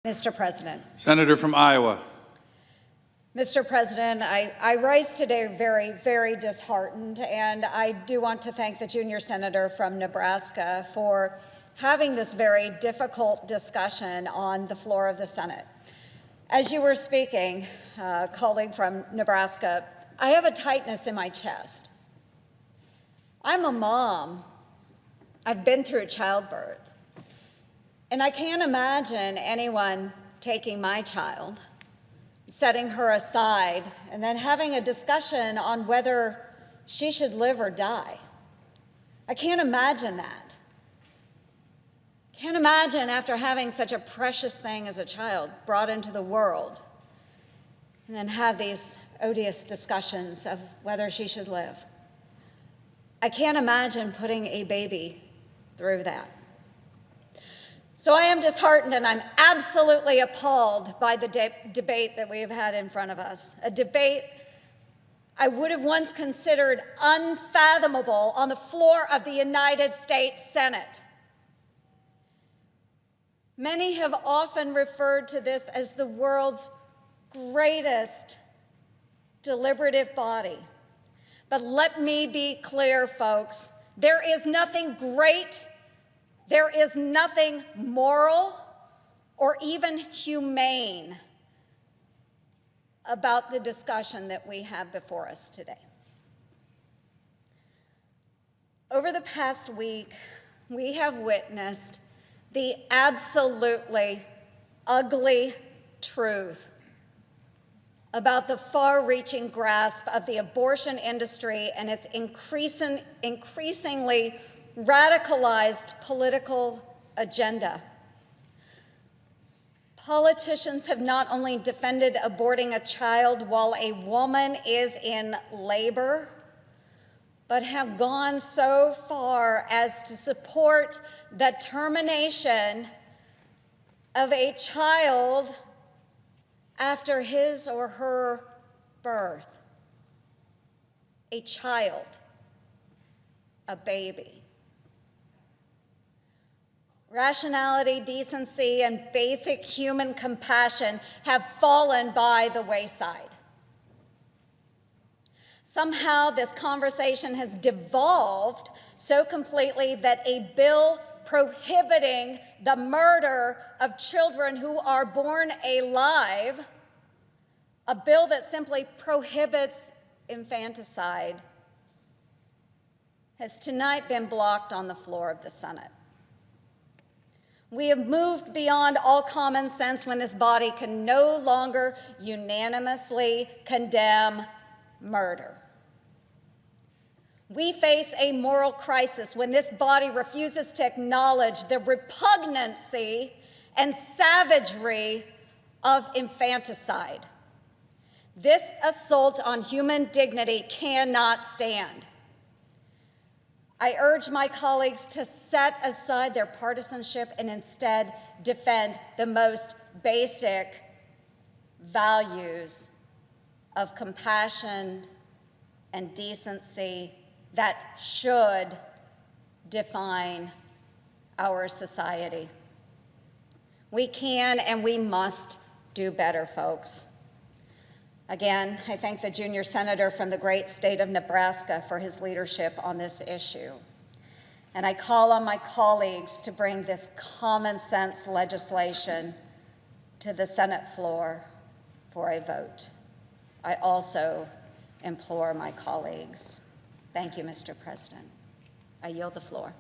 Mr. President. Senator from Iowa. Mr. President, I rise today very, very disheartened, and I do want to thank the junior senator from Nebraska for having this very difficult discussion on the floor of the Senate. As you were speaking, colleague from Nebraska, I have a tightness in my chest. I'm a mom. I've been through childbirth. And I can't imagine anyone taking my child, setting her aside, and then having a discussion on whether she should live or die. I can't imagine that. Can't imagine after having such a precious thing as a child brought into the world, and then have these odious discussions of whether she should live. I can't imagine putting a baby through that. So I am disheartened, and I'm absolutely appalled by the debate that we have had in front of us, a debate I would have once considered unfathomable on the floor of the United States Senate. Many have often referred to this as the world's greatest deliberative body. But let me be clear, folks, there is nothing great, there is nothing moral or even humane about the discussion that we have before us today. Over the past week, we have witnessed the absolutely ugly truth about the far-reaching grasp of the abortion industry and its increasingly radicalized political agenda. Politicians have not only defended aborting a child while a woman is in labor, but have gone so far as to support the termination of a child after his or her birth. A child, a baby. Rationality, decency, and basic human compassion have fallen by the wayside. Somehow this conversation has devolved so completely that a bill prohibiting the murder of children who are born alive, a bill that simply prohibits infanticide, has tonight been blocked on the floor of the Senate. We have moved beyond all common sense when this body can no longer unanimously condemn murder. We face a moral crisis when this body refuses to acknowledge the repugnancy and savagery of infanticide. This assault on human dignity cannot stand. I urge my colleagues to set aside their partisanship and instead defend the most basic values of compassion and decency that should define our society. We can and we must do better, folks. Again, I thank the junior senator from the great state of Nebraska for his leadership on this issue. And I call on my colleagues to bring this common sense legislation to the Senate floor for a vote. I also implore my colleagues. Thank you, Mr. President. I yield the floor.